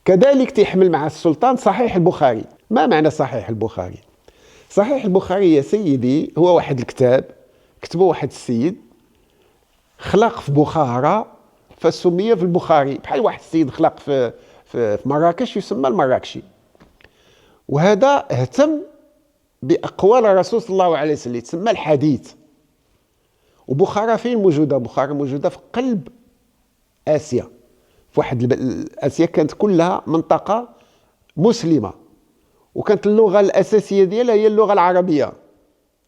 كذلك تيحمل مع السلطان صحيح البخاري. ما معنى صحيح البخاري؟ صحيح البخاري يا سيدي هو واحد الكتاب كتبه واحد السيد خلق في بخارى فسمي في البخاري، بحال واحد السيد خلق في مراكش يسمى المراكشي. وهذا اهتم بأقوال الرسول صلى الله عليه وسلم تسمى الحديث. وبخارى فين موجودة؟ بخارى موجودة في قلب آسيا، في واحد آسيا كانت كلها منطقة مسلمة، وكانت اللغة الأساسية ديالها هي اللغة العربية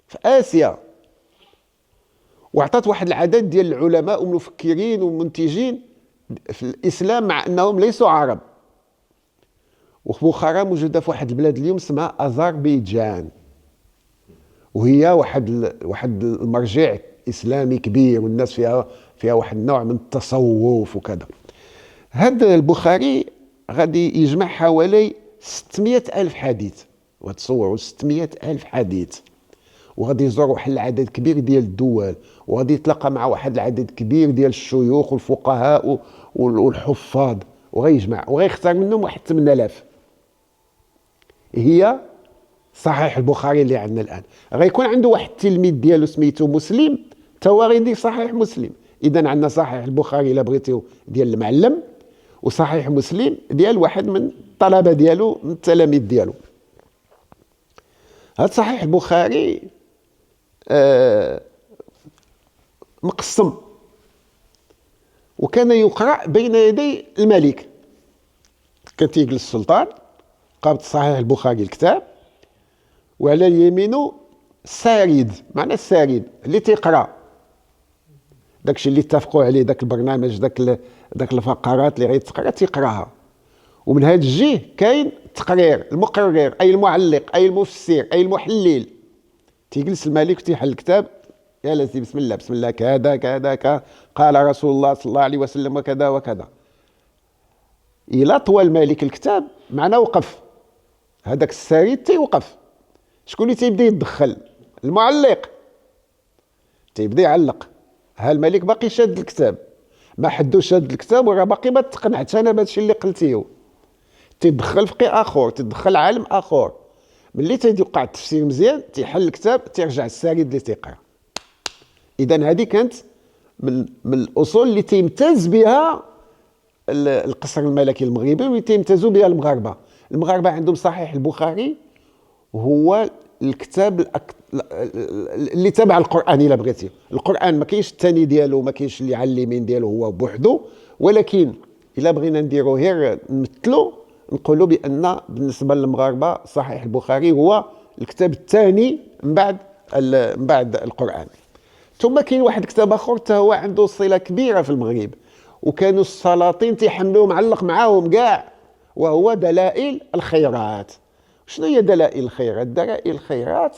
في آسيا. وعطات واحد العدد ديال العلماء ومفكرين ومنتجين في الإسلام مع أنهم ليسوا عرب. وبخارى موجودة في واحد البلاد اليوم اسمها أذربيجان، وهي واحد المرجع إسلامي كبير، والناس فيها واحد النوع من التصوف وكذا. هذا البخاري غادي يجمع حوالي 600 ألف حديث، وتصوروا 600 ألف حديث، وغادي يزور واحد العدد كبير ديال الدول، وغادي يتلاقى مع واحد العدد كبير ديال الشيوخ والفقهاء والحفاظ، وغيجمع وغيختار منهم واحد 8000. هي صحيح البخاري اللي عندنا الان. غيكون عنده واحد التلميذ ديالو سميتو مسلم تا هو غيدير صحيح مسلم. اذا عندنا صحيح البخاري الا بغيتيو ديال المعلم، وصحيح مسلم ديال واحد من الطلبه ديالو من التلاميذ ديالو. هذا صحيح البخاري مقسم، وكان يقرأ بين يدي الملك. كان تيجلس السلطان قابض صحيح البخاري الكتاب، وعلى يمينه السارد. معنى السارد اللي تيقرا داكشي اللي اتفقوا عليه، داك البرنامج، داك الفقرات اللي غيتقرا تيقراها. ومن هذا الجهه كاين التقرير، المقرر اي المعلق اي المفسر اي المحلل. تيجلس الملك وتيحل الكتاب، يا لازم بسم الله بسم الله كذا كذا كذا قال رسول الله صلى الله عليه وسلم وكذا وكذا. إلا طوى الملك الكتاب معنا وقف، هذاك السارد تيوقف. شكون اللي تيبدا يتدخل؟ المعلق تيبدا يعلق. ها الملك باقي شاد الكتاب، ما حدو شاد الكتاب وراه باقي ما تقنعتش انا بهادشي اللي قلتيه. تيدخل فقيه اخر، تيدخل عالم اخر. ملي تيوقع التفسير مزيان تيحل الكتاب، تيرجع السارد اللي تيقرا. اذا هذه كانت من الاصول اللي تيمتاز بها القصر الملكي المغربي، واللي تيمتازوا بها المغاربه. المغاربه عندهم صحيح البخاري هو الكتاب اللي تبع القران. الا بغيتي القران ما كاينش الثاني ديالو، ما كاينش اللي على اليمين ديالو هو بوحدو، ولكن الا بغينا نديرو غير نمثلو نقولوا بان بالنسبه للمغاربه صحيح البخاري هو الكتاب الثاني من بعد القران. ثم كاين واحد الكتاب اخر حتى هو عنده صله كبيره في المغرب، وكانوا السلاطين تيحملوه معلق معاهم كاع، وهو دلائل الخيرات. شنو هي دلائل الخيرات؟ دلائل الخيرات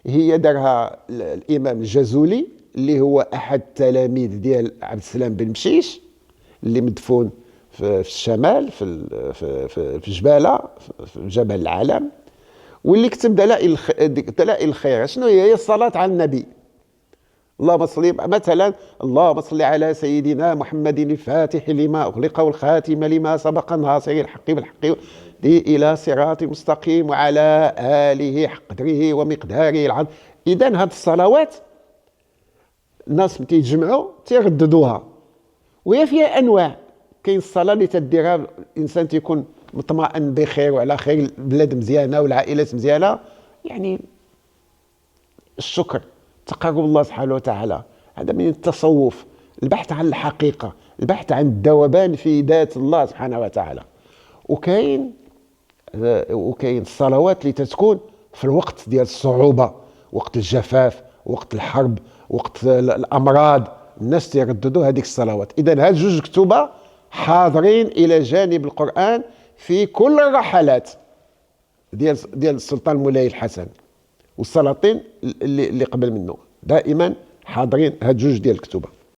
هي دارها الامام الجزولي، اللي هو احد التلاميذ ديال عبد السلام بن مشيش، اللي مدفون في الشمال في جباله، في جبل العلم، واللي كتب دلائل الخيرات. شنو هي الصلاه على النبي. اللهم صل مثلا، اللهم صل على سيدنا محمد الفاتح لما أغلق والخاتم لما سبق ناصر الحق بالحق إلى صراط مستقيم وعلى آله حق قدره ومقداره العظيم. إذن هذه الصلوات الناس تيجمعوا تيرددوها، وهي فيها أنواع. كاين الصلاة اللي تديرها الإنسان تيكون مطمئن بخير وعلى خير، البلاد مزيانة والعائلات مزيانة، يعني الشكر، تقرب الله سبحانه وتعالى. هذا من التصوف، البحث عن الحقيقة، البحث عن الذوبان في ذات الله سبحانه وتعالى. وكاين الصلوات اللي تتكون في الوقت ديال الصعوبة، وقت الجفاف، وقت الحرب، وقت الأمراض، الناس تيرددوا هذيك الصلوات. إذن هاد جوج كتبة حاضرين إلى جانب القرآن في كل الرحلات ديال السلطان مولاي الحسن والسلاطين اللي قبل منه، دائما حاضرين هاد جوج ديال الكتبه.